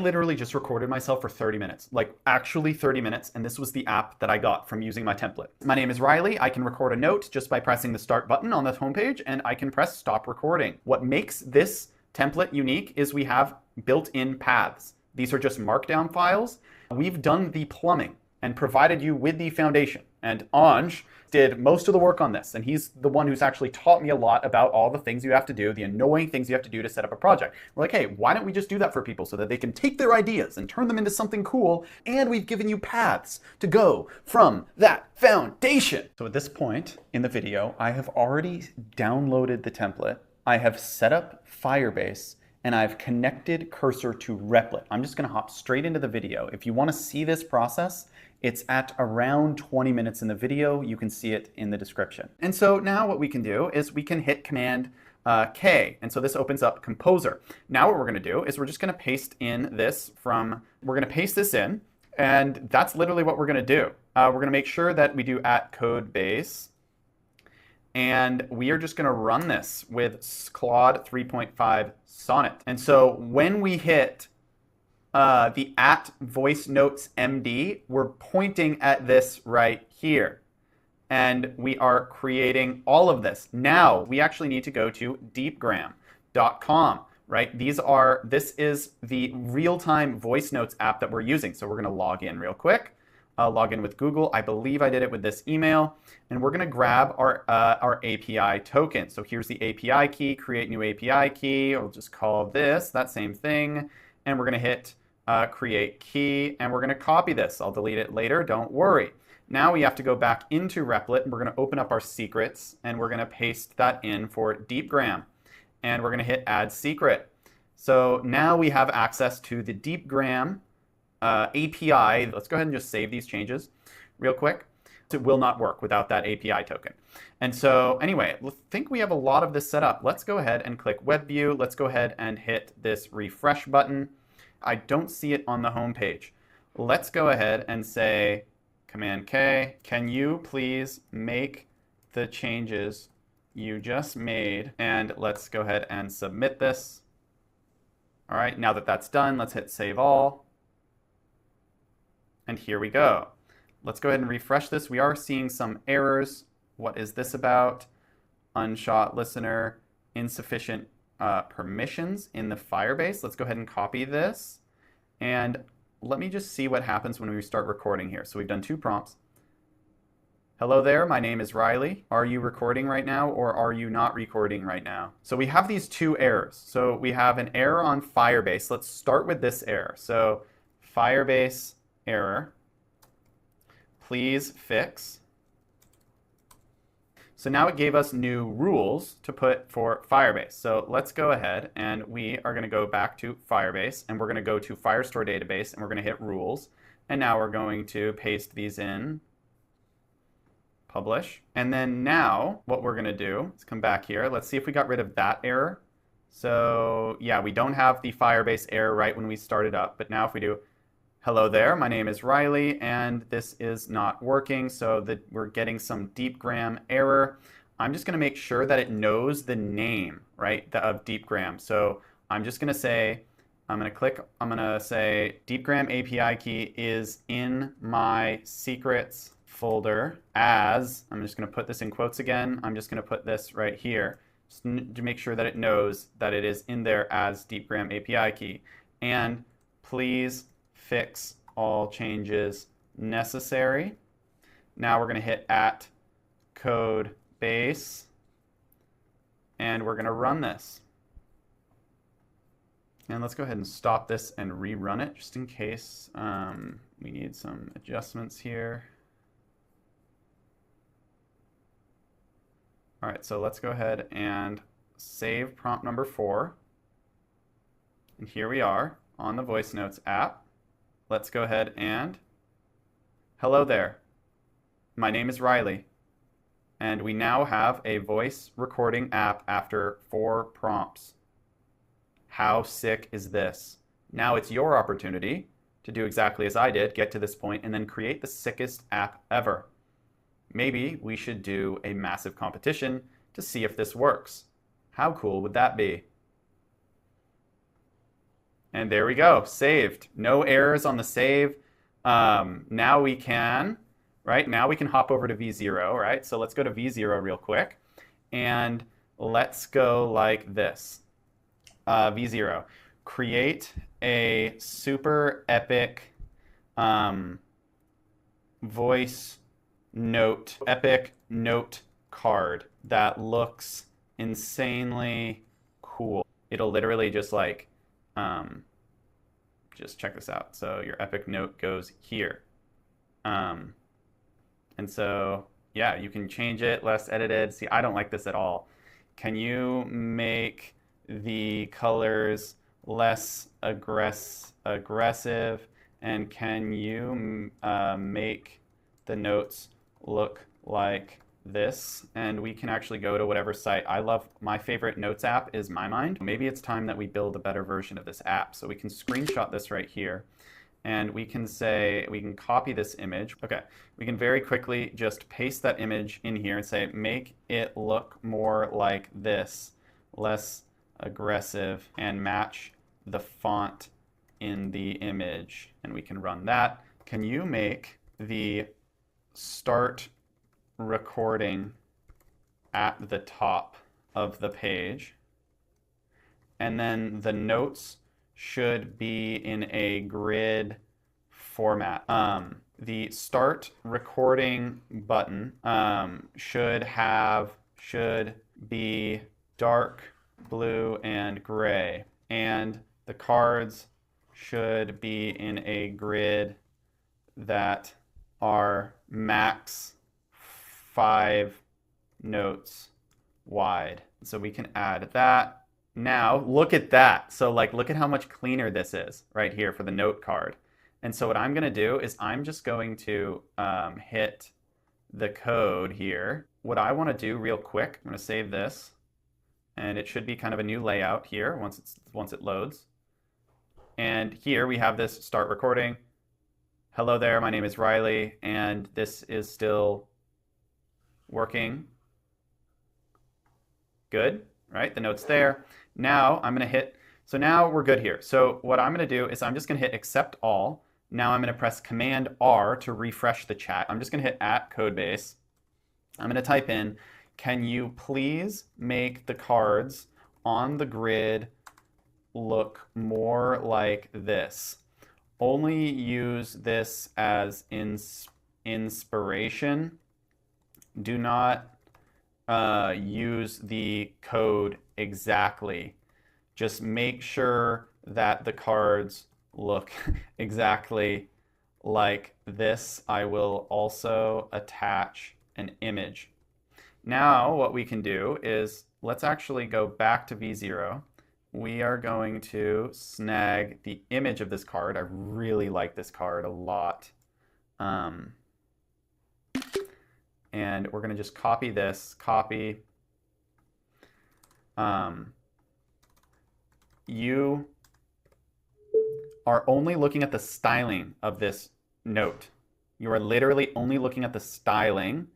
Literally just recorded myself for 30 minutes, like actually 30 minutes, and this was the app that I got from using my template. My name is Riley. I can record a note just by pressing the start button on the homepage, and I can press stop recording. What makes this template unique is we have built-in paths. These are just markdown files. We've done the plumbing and provided you with the foundation. And Anj did most of the work on this, and he's the one who's actually taught me a lot about all the things you have to do, the annoying things you have to do to set up a project. We're like, hey, why don't we just do that for people so that they can take their ideas and turn them into something cool, and we've given you paths to go from that foundation. So at this point in the video, I have already downloaded the template, I have set up Firebase, and I've connected cursor to Replit. I'm just gonna hop straight into the video. If you wanna see this process, it's at around 20 minutes in the video. You can see it in the description. And so now what we can do is we can hit Command K. And so this opens up Composer. Now what we're gonna do is we're just gonna paste in this we're gonna paste this in, and that's literally what we're gonna do. We're gonna make sure that we do @codebase, and we are just gonna run this with Claude 3.5 Sonnet. And so when we hit the @voice notes MD, we're pointing at this right here. And we are creating all of this. Now we actually need to go to deepgram.com, right? This is the real-time voice notes app that we're using. So we're gonna log in real quick. Log in with Google. I believe I did it with this email. And we're gonna grab our API token. So here's the API key, create new API key. I'll just call this that same thing. And we're gonna hit create key, and we're gonna copy this. I'll delete it later, don't worry. Now we have to go back into Replit, and we're gonna open up our secrets, and we're gonna paste that in for DeepGram. And we're gonna hit add secret. So now we have access to the DeepGram API. Let's go ahead and just save these changes real quick. It will not work without that API token. And so anyway, I think we have a lot of this set up. Let's go ahead and click Web View. Let's go ahead and hit this refresh button. I don't see it on the home page. Let's go ahead and say Command K. Can you please make the changes you just made? And let's go ahead and submit this. All right, now that that's done, let's hit Save All. And here we go. Let's go ahead and refresh this. We are seeing some errors. What is this about? Unshot listener, insufficient permissions in the Firebase. Let's go ahead and copy this. And let me just see what happens when we start recording here. So we've done 2 prompts. Hello there, my name is Riley. Are you recording right now, or are you not recording right now? So we have these 2 errors. So we have an error on Firebase. Let's start with this error. So Firebase error, please fix. So now it gave us new rules to put for Firebase. So let's go ahead, and we are going to go back to Firebase, and we're going to go to Firestore database, and we're going to hit rules. And now we're going to paste these in, publish. And then now what we're going to do is come back here. Let's see if we got rid of that error. So yeah, we don't have the Firebase error right when we started up, but now if we do hello there, my name is Riley, and this is not working, so that we're getting some DeepGram error. I'm just gonna make sure that it knows the name, right, of DeepGram. So I'm just gonna say, I'm gonna say DeepGram API key is in my secrets folder as, I'm just gonna put this in quotes again, I'm just gonna put this right here, just to make sure that it knows that it is in there as DeepGram API key. And please fix all changes necessary. Now we're going to hit @codebase, and we're going to run this. And let's go ahead and stop this and rerun it just in case we need some adjustments here. All right, so let's go ahead and save prompt number 4. And here we are on the Voice Notes app. Let's go ahead and, hello there, my name is Riley, and we now have a voice recording app after 4 prompts. How sick is this? Now it's your opportunity to do exactly as I did, get to this point, and then create the sickest app ever. Maybe we should do a massive competition to see if this works. How cool would that be? And there we go, saved. No errors on the save. Now we can, right? Now we can hop over to V0, right? So let's go to V0 real quick. And let's go like this. V0, create a super epic voice note, epic note card that looks insanely cool. It'll literally just like, just check this out. So your epic note goes here. And so, yeah, you can change it, less edited. See, I don't like this at all. Can you make the colors less aggressive? And can you make the notes look like this? And we can actually go to whatever site. I love, my favorite notes app is MyMind. Maybe it's time that we build a better version of this app. So we can screenshot this right here. And we can say, we can copy this image. Okay, we can very quickly just paste that image in here and say, make it look more like this, less aggressive, and match the font in the image. And we can run that. Can you make the start recording at the top of the page? And then the notes should be in a grid format. The start recording button should be dark blue and gray, and the cards should be in a grid that are max 5 notes wide. So we can add that. Now, look at that. So like, look at how much cleaner this is right here for the note card. And so what I'm going to do is I'm just going to hit the code here. What I want to do real quick, I'm going to save this, and it should be kind of a new layout here once it loads. And here we have this start recording. Hello there, my name is Riley, and this is still working. Good, right? The note's there. Now I'm going to hit, so now we're good here. So what I'm going to do is I'm just going to hit accept all. Now I'm going to press Command R to refresh the chat. I'm just going to hit @codebase. I'm going to type in, can you please make the cards on the grid look more like this? Only use this as inspiration. Do not use the code exactly. Just make sure that the cards look exactly like this. I will also attach an image. Now what we can do is, let's actually go back to V0. We are going to snag the image of this card. I really like this card a lot. And we're going to just copy this, copy. You are only looking at the styling of this note. You are literally only looking at the styling.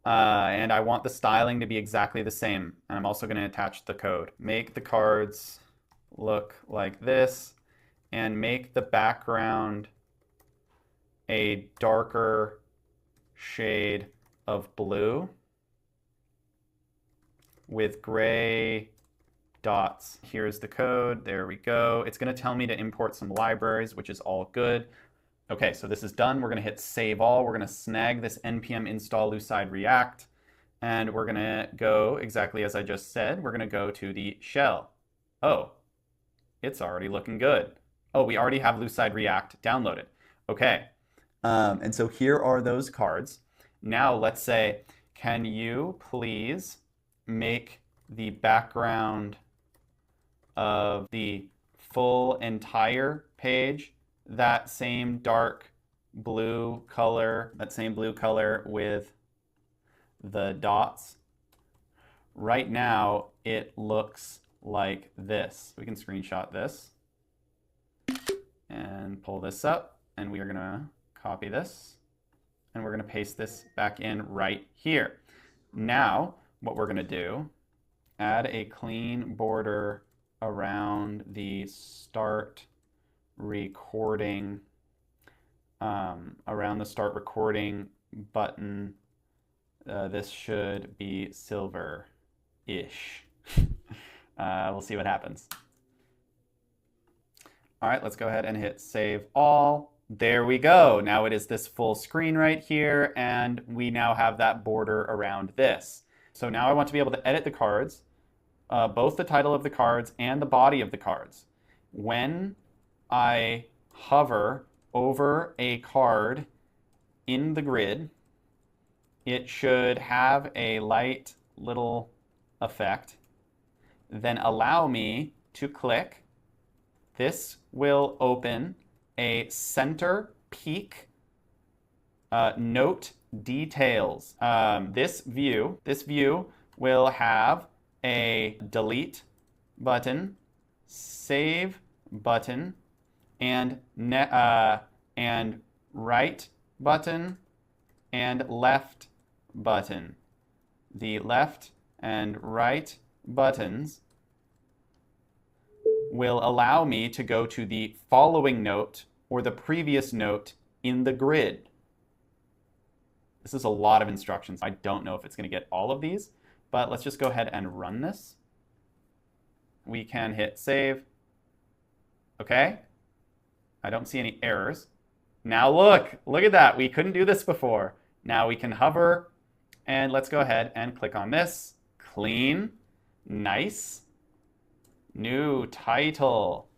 And I want the styling to be exactly the same. And I'm also going to attach the code. Make the cards look like this, and make the background a darker shade of blue with gray dots. Here's the code. There we go. It's going to tell me to import some libraries, which is all good. Okay, so this is done. We're going to hit save all. We're going to snag this npm install Lucide React, and we're going to go exactly as I just said. We're going to go to the shell. Oh, it's already looking good. Oh, we already have Lucide React downloaded. Okay, and so here are those cards. Now let's say, can you please make the background of the full entire page that same dark blue color, with the dots? Right now, it looks like this. We can screenshot this and pull this up, and we are going to copy this, and we're going to paste this back in right here. Now, what we're going to do, add a clean border around the start recording, around the start recording button. This should be silver-ish. We'll see what happens. All right, let's go ahead and hit save all. There we go. Now it is this full screen right here, and we now have that border around this. So now I want to be able to edit the cards, both the title of the cards and the body of the cards. When I hover over a card in the grid, it should have a light little effect. Then allow me to click. This will open a center peak note details. This view will have a delete button, save button, and right button and left button. The left and right buttons will allow me to go to the following note or the previous note in the grid. This is a lot of instructions. I don't know if it's going to get all of these, but let's just go ahead and run this. We can hit save. Okay. I don't see any errors. Now look at that. We couldn't do this before. Now we can hover, and let's go ahead and click on this. Clean. Nice. New title.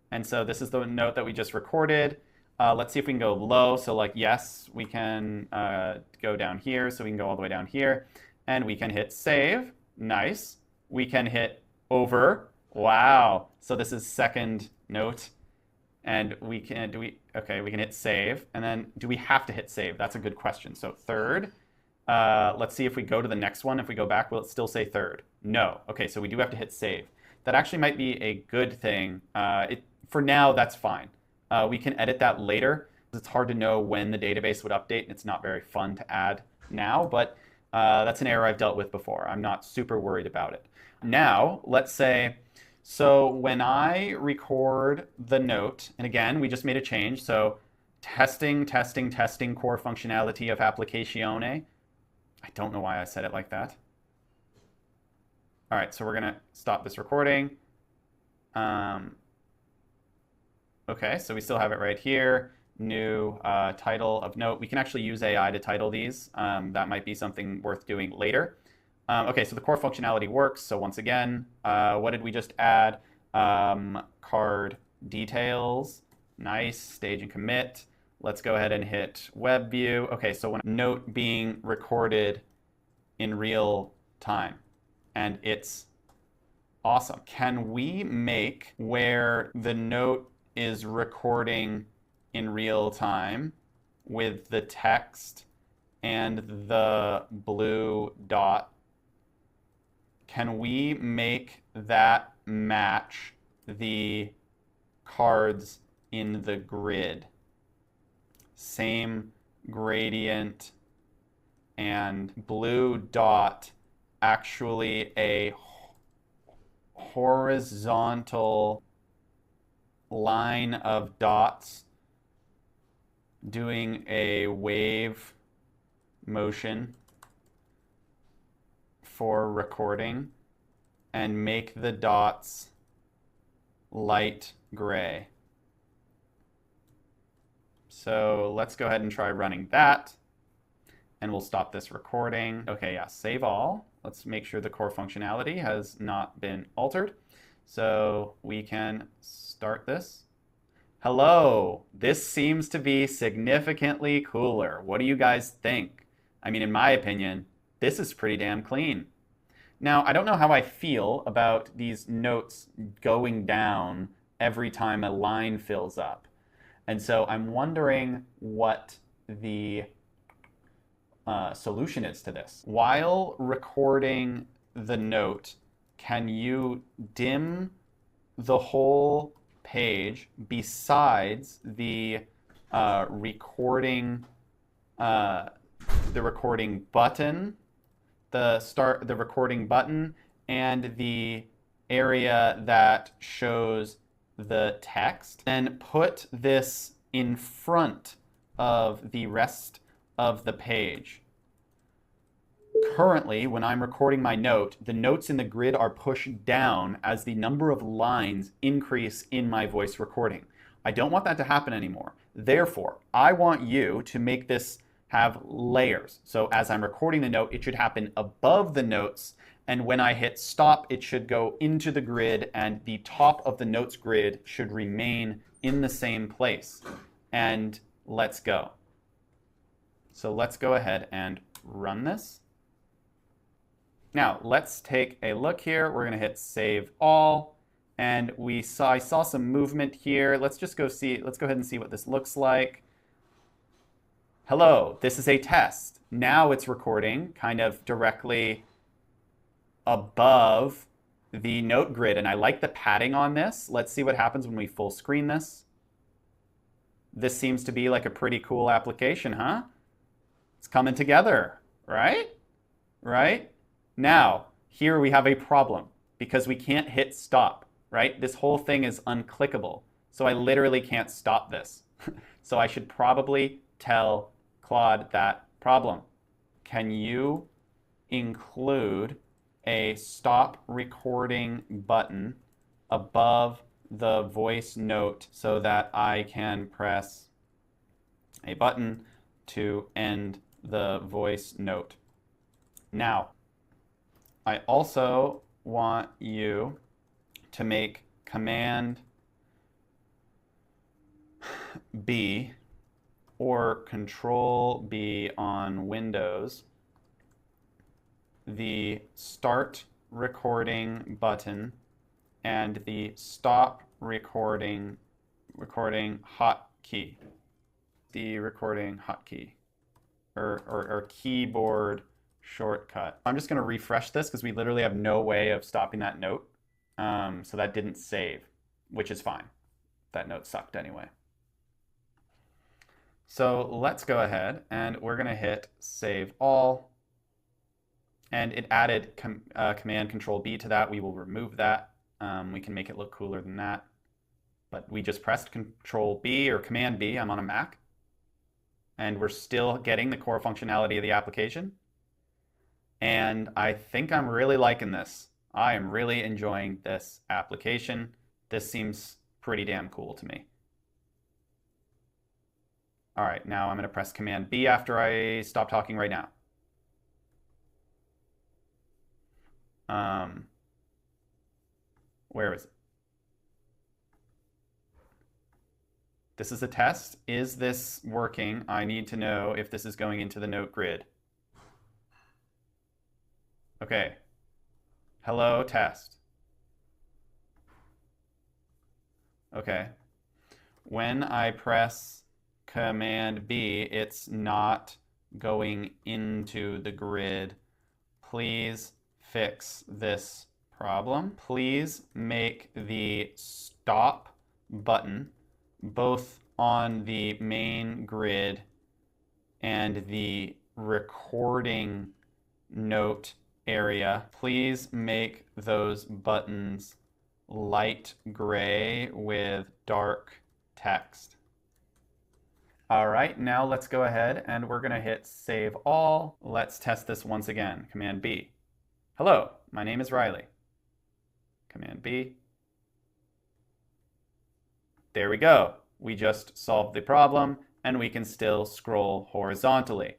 And so this is the note that we just recorded. Let's see if we can go low. So like, yes, we can go down here. So we can go all the way down here. And we can hit save. Nice. We can hit over. Wow. So this is second note. And we can, we can hit save. And then do we have to hit save? That's a good question. So third. Let's see if we go to the next one. If we go back, will it still say third? No. Okay, so we do have to hit save. That actually might be a good thing. For now, that's fine. We can edit that later. It's hard to know when the database would update, and it's not very fun to add now, but that's an error I've dealt with before. I'm not super worried about it. Now, let's say, so when I record the note, and again, we just made a change, so testing core functionality of applicazione. I don't know why I said it like that. All right, so we're going to stop this recording. Okay, so we still have it right here. New title of note. We can actually use AI to title these. That might be something worth doing later. Okay, so the core functionality works. So once again, what did we just add? Card details. Nice. Stage and commit. Let's go ahead and hit web view. Okay, so when a note being recorded in real time. And it's awesome. Can we make where the note is recording in real time with the text and the blue dot? Can we make that match the cards in the grid? Same gradient and blue dot actually a horizontal line of dots doing a wave motion for recording, and make the dots light gray. So let's go ahead and try running that, and we'll stop this recording. Okay, yeah, save all. Let's make sure the core functionality has not been altered. So we can start this. Hello, this seems to be significantly cooler. What do you guys think? I mean, in my opinion, this is pretty damn clean. Now, I don't know how I feel about these notes going down every time a line fills up. And so I'm wondering what the solution is to this. While recording the note, can you dim the whole page besides the recording button, the recording button, and the area that shows the text, then put this in front of the rest of the page. Currently, when I'm recording my note, the notes in the grid are pushed down as the number of lines increase in my voice recording. I don't want that to happen anymore. Therefore, I want you to make this have layers. So as I'm recording the note, it should happen above the notes, and when I hit stop, it should go into the grid, and the top of the notes grid should remain in the same place. And let's go. So let's go ahead and run this. Now, let's take a look here. We're going to hit Save All. And I saw some movement here. Let's just go see. Let's go ahead and see what this looks like. Hello, this is a test. Now it's recording kind of directly above the note grid. And I like the padding on this. Let's see what happens when we full screen this. This seems to be like a pretty cool application, huh? It's coming together, right? Right? Now, here we have a problem because we can't hit stop, right? This whole thing is unclickable. So I literally can't stop this. So I should probably tell Claude that problem. Can you include a stop recording button above the voice note so that I can press a button to end the voice note? Now, I also want you to make Command B or Control B on Windows the start recording button and the stop recording hotkey. The recording hotkey or keyboard shortcut. I'm just going to refresh this because we literally have no way of stopping that note. So that didn't save, which is fine. That note sucked anyway. So let's go ahead and we're going to hit Save All. And it added Command Control B to that. We will remove that. We can make it look cooler than that. But we just pressed Control B or Command B. I'm on a Mac. And we're still getting the core functionality of the application. And I think I'm really liking this. I am really enjoying this application. This seems pretty damn cool to me. All right, now I'm going to press Command B after I stop talking right now. Where is it? This is a test. Is this working? I need to know if this is going into the note grid. Okay. Hello, test. Okay. When I press Command B, it's not going into the grid. Please fix this problem. Please make the stop button both on the main grid and the recording note area. Please make those buttons light gray with dark text. All right, now let's go ahead and we're going to hit Save All. Let's test this once again. Command B. Hello, my name is Riley. Command B. There we go. We just solved the problem and we can still scroll horizontally.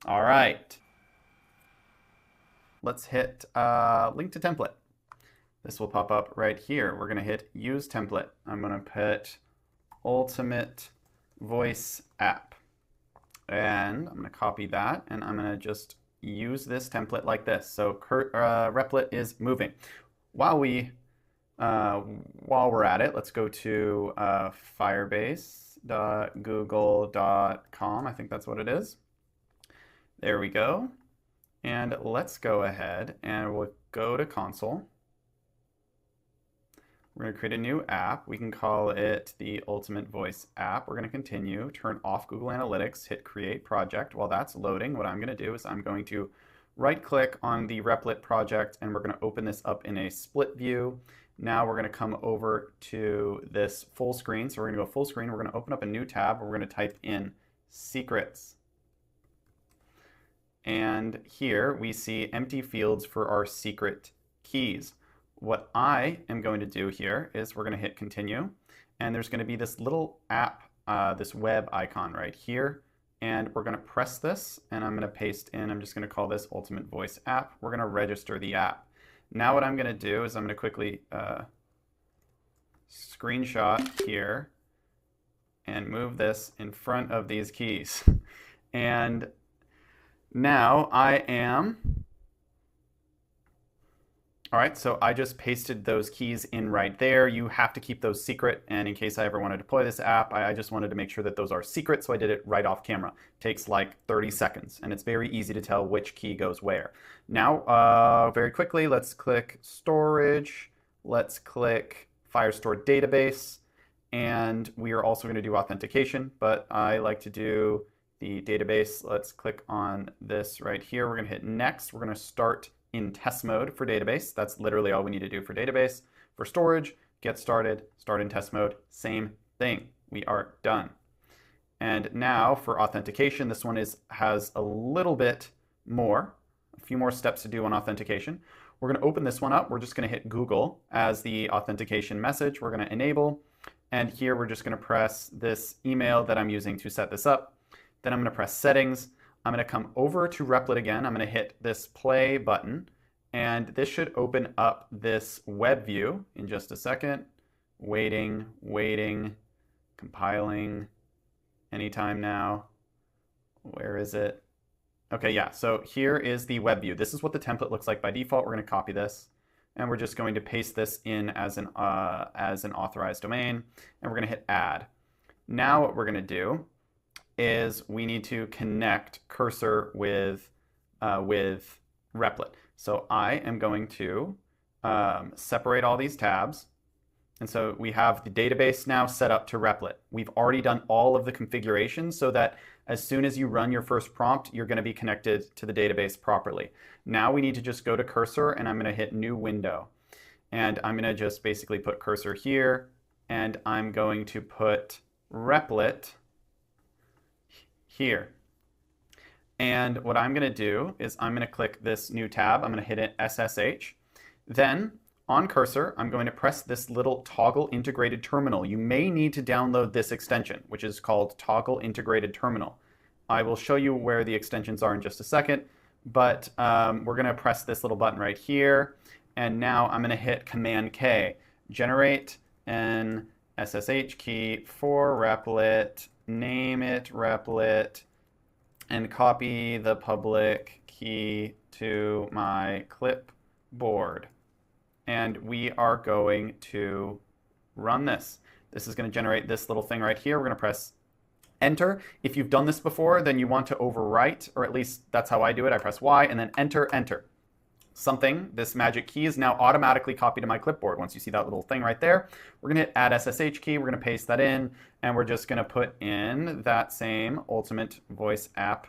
All right. Let's hit link to template. This will pop up right here. We're going to hit use template. I'm going to put ultimate voice app. And I'm going to copy that and I'm going to just use this template like this. So Replit is moving. While we're at it, let's go to firebase.google.com. I think that's what it is. There we go. And let's go ahead and we'll go to console. We're going to create a new app. We can call it the Ultimate Voice app. We're going to continue, turn off Google Analytics, hit create project. While that's loading, what I'm going to do is I'm going to right click on the Replit project and we're going to open this up in a split view. Now we're going to come over to this full screen. So we're going to go full screen. We're going to open up a new tab. We're going to type in secrets. And here we see empty fields for our secret keys. What I am going to do here is we're going to hit continue. And there's going to be this little app, this web icon right here. And we're going to press this, and I'm going to paste in, I'm just going to call this Ultimate Voice App. We're going to register the app. Now what I'm going to do is I'm going to quickly screenshot here and move this in front of these keys. And now I am, all right, so I just pasted those keys in right there. You have to keep those secret, and in case I ever want to deploy this app, I just wanted to make sure that those are secret, so I did it right off camera. Takes like 30 seconds, and it's very easy to tell which key goes where. Now, very quickly, let's click Storage, let's click Firestore Database, and we are also going to do authentication, but I like to do the database. Let's click on this right here. We're going to hit Next. We're going to start in test mode for database. That's literally all we need to do for database. For storage, get started, start in test mode, same thing. We are done. And now for authentication, this one has a little bit more, a few more steps to do on authentication. We're going to open this one up. We're just going to hit Google as the authentication message. We're going to enable, and here we're just going to press this email that I'm using to set this up. Then I'm going to press settings. I'm going to come over to Replit again. I'm going to hit this play button, and this should open up this web view in just a second. Waiting, compiling, anytime now. Where is it? Okay, yeah, so here is the web view. This is what the template looks like by default. We're going to copy this, and we're just going to paste this in as an authorized domain, and we're going to hit add. Now what we're going to do is we need to connect Cursor with Replit. So I am going to separate all these tabs. And so we have the database now set up to Replit. We've already done all of the configurations so that as soon as you run your first prompt, you're going to be connected to the database properly. Now we need to just go to Cursor, and I'm going to hit New Window. And I'm going to just basically put Cursor here, and I'm going to put Replit here. And what I'm going to do is I'm going to click this new tab. I'm going to hit it SSH. Then on Cursor, I'm going to press this little Toggle Integrated Terminal. You may need to download this extension, which is called Toggle Integrated Terminal. I will show you where the extensions are in just a second, but we're going to press this little button right here. And now I'm going to hit Command K, generate an SSH key for Replit, name it Replit, and copy the public key to my clipboard. And we are going to run this. This is going to generate this little thing right here. We're going to press enter. If you've done this before, then you want to overwrite, or at least that's how I do it. I press Y and then enter, enter. This magic key is now automatically copied to my clipboard. Once you see that little thing right there, we're going to hit add SSH key. We're going to paste that in, and we're just going to put in that same Ultimate Voice App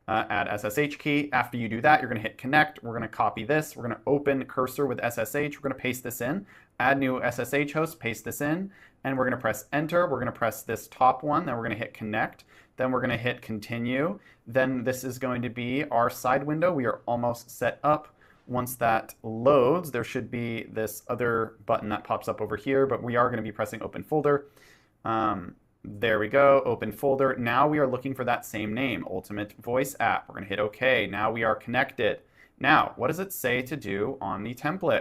add SSH key. After you do that, you're going to hit connect. We're going to copy this. We're going to open Cursor with SSH. We're going to paste this in, add new SSH host, paste this in, and we're going to press enter. We're going to press this top one. Then we're going to hit connect. Then we're going to hit continue. Then this is going to be our side window. We are almost set up. Once that loads, there should be this other button that pops up over here, but we are going to be pressing open folder. There we go, open folder. Now we are looking for that same name, Ultimate Voice App. We're going to hit OK. Now we are connected. Now, what does it say to do on the template?